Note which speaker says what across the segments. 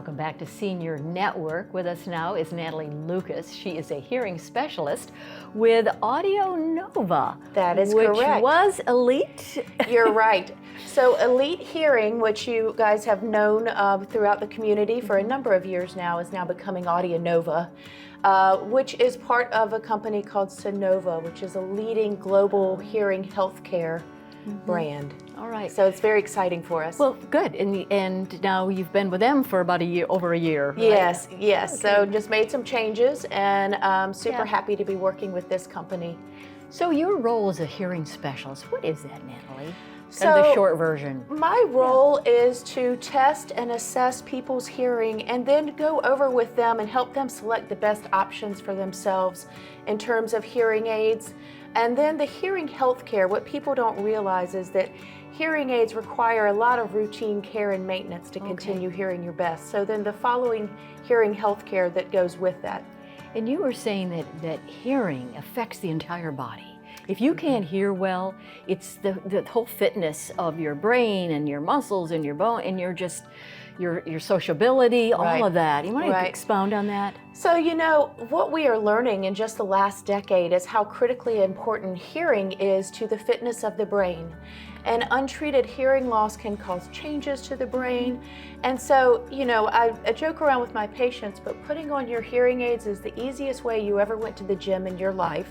Speaker 1: Welcome back to Senior Network. With us now is Natalie Lucas. She is a hearing specialist with AudioNova.
Speaker 2: That is
Speaker 1: which
Speaker 2: correct.
Speaker 1: Was Elite.
Speaker 2: You're right. So Elite Hearing, which you guys have known throughout the community for a number of years now, is now becoming AudioNova, which is part of a company called Sonova, which is a leading global hearing healthcare brand.
Speaker 1: All right.
Speaker 2: So it's very exciting for us.
Speaker 1: Well, good. And now you've been with them for about over a year. Right?
Speaker 2: Yes. Okay. So just made some changes, and I'm super happy to be working with this company.
Speaker 1: So your role as a hearing specialist, what is that, Natalie? Kind of the short version.
Speaker 2: My role is to test and assess people's hearing and then go over with them and help them select the best options for themselves in terms of hearing aids. And then the hearing health care, what people don't realize is that hearing aids require a lot of routine care and maintenance to continue hearing your best. So then the following hearing health care that goes with that.
Speaker 1: And you were saying that hearing affects the entire body. If you can't hear well, it's the whole fitness of your brain and your muscles and your bone and your sociability, all of that. You want to expound on that?
Speaker 2: So, you know, what we are learning in just the last decade is how critically important hearing is to the fitness of the brain. And untreated hearing loss can cause changes to the brain. And so, you know, I joke around with my patients, but putting on your hearing aids is the easiest way you ever went to the gym in your life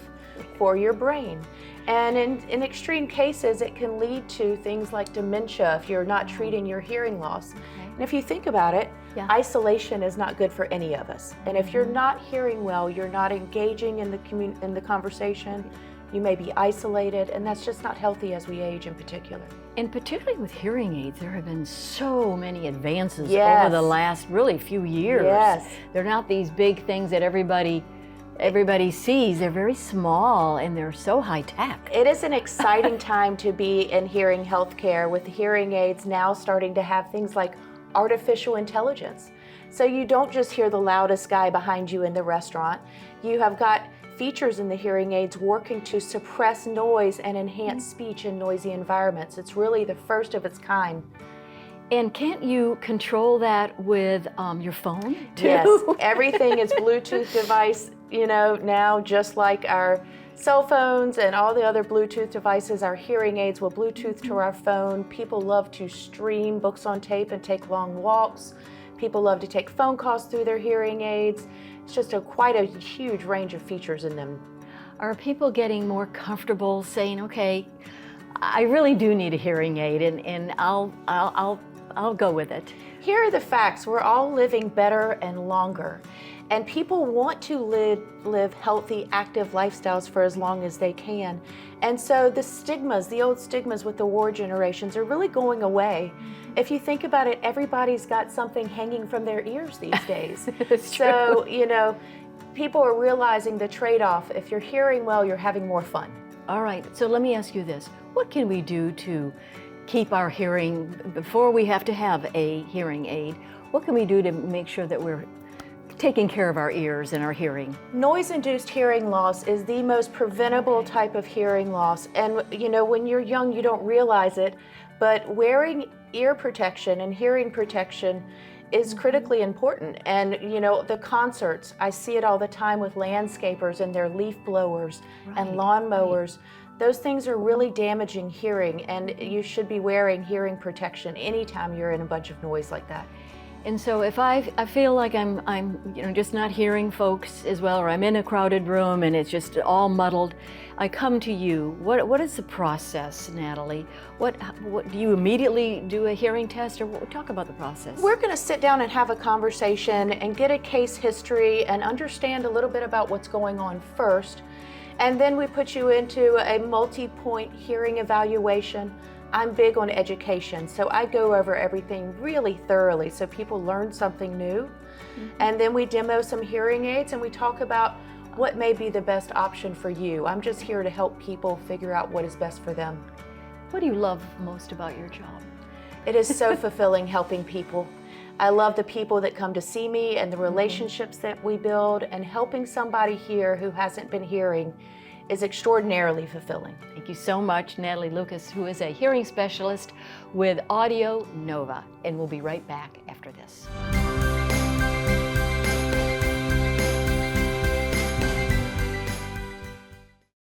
Speaker 2: for your brain. And in extreme cases, it can lead to things like dementia if you're not treating your hearing loss. And if you think about it, isolation is not good for any of us. And if you're not hearing well, you're not engaging in the conversation, you may be isolated, and that's just not healthy as we age in particular.
Speaker 1: And particularly with hearing aids, there have been so many advances over the last really few years. They're not these big things that everybody sees. They're very small and they're so high tech.
Speaker 2: It is an exciting time to be in hearing healthcare, with hearing aids now starting to have things like artificial intelligence. So you don't just hear the loudest guy behind you in the restaurant. You have got features in the hearing aids working to suppress noise and enhance speech in noisy environments. It's really the first of its kind.
Speaker 1: And can't you control that with your phone too?
Speaker 2: Yes, everything is Bluetooth device, you know, now just like our cell phones and all the other Bluetooth devices, our hearing aids will Bluetooth to our phone. People love to stream books on tape and take long walks. People love to take phone calls through their hearing aids. It's just quite a huge range of features in them.
Speaker 1: Are people getting more comfortable saying, okay, I really do need a hearing aid, and I'll go with it?
Speaker 2: Here are the facts. We're all living better and longer. And people want to live healthy, active lifestyles for as long as they can. And so the stigmas, the old stigmas with the war generations, are really going away. If you think about it, everybody's got something hanging from their ears these days. So, you know, people are realizing the trade-off. If you're hearing well, you're having more fun.
Speaker 1: All right, so let me ask you this. What can we do to keep our hearing, before we have to have a hearing aid, what can we do to make sure that we're taking care of our ears and our hearing?
Speaker 2: Noise-induced hearing loss is the most preventable type of hearing loss. And you know, when you're young, you don't realize it, but wearing ear protection and hearing protection is critically important. And you know, the concerts, I see it all the time with landscapers and their leaf blowers and lawn mowers. Those things are really damaging hearing, and you should be wearing hearing protection anytime you're in a bunch of noise like that.
Speaker 1: And so if I feel like I'm you know, just not hearing folks as well, or I'm in a crowded room and it's just all muddled, I come to you. What is the process, Natalie? What do you immediately do a hearing test, or talk about the process?
Speaker 2: We're going to sit down and have a conversation and get a case history and understand a little bit about what's going on first. And then we put you into a multi-point hearing evaluation. I'm big on education, so I go over everything really thoroughly so people learn something new. And then we demo some hearing aids and we talk about what may be the best option for you. I'm just here to help people figure out what is best for them.
Speaker 1: What do you love most about your job?
Speaker 2: It is so fulfilling helping people. I love the people that come to see me and the relationships that we build, and helping somebody here who hasn't been hearing is extraordinarily fulfilling.
Speaker 1: Thank you so much, Natalie Lucas, who is a hearing specialist with AudioNova. And we'll be right back after this.